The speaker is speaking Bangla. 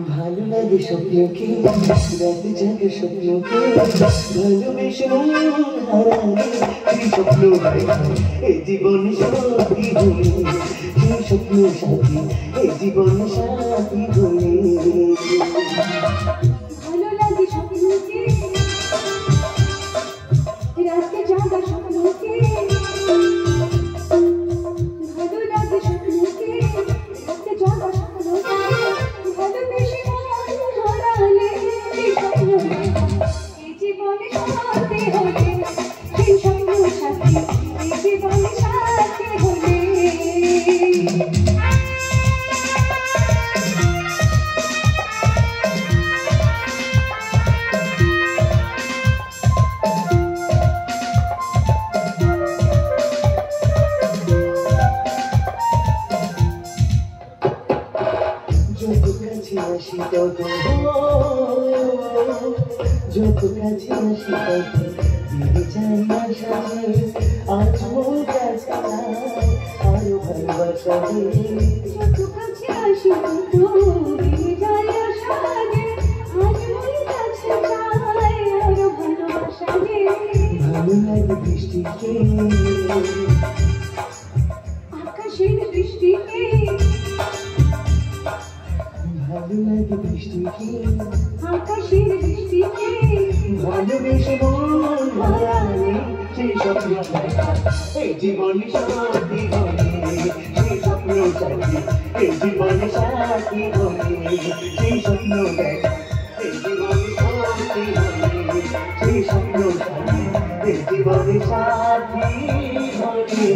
ভালো লাগে স্বপ্নকে রাত জাগে স্বপ্নকে ভালোবেসে মন হারালে সেই স্বপ্ন এই জীবন সাথী হলে সেই স্বপ্ন সাথী এই জীবন সাথী হলে ভালো লাগে স্বপ্নকে রাতে জাগা স্বপ্নকে ভালো লাগে স্বপ্নকে রাতে জাগা স্বপ্নকে ভালোবেসে মন হারালে সেই স্বপ্ন এই জীবনে সাথী হলে সেই স্বপ্ন সাথী এই জীবনে সাথী হলে যত কাছে আসি তত যত কাছে আসি তত ফিরে যাই আশা আজ মন কাছে আরো ভালোবাসা যত কাছে আসি তত ফিরে যাই আশা আজ মন কাছে আরো ভালোবাসা ভালো লাগে বৃষ্টিকে আকাশের বৃষ্টিকে ভালো লাগে বৃষ্টিকে আকাশের বৃষ্টিকে ভালোবেসে মন হারালে সেই স্বপ্ন এই জীবন সাথী হলে সেই স্বপ্ন সাথী এই জীবন সাথী হলে সেই স্বপ্ন এই জীবন সাথী হলে সেই স্বপ্ন সাথী এই জীবন সাথী হলে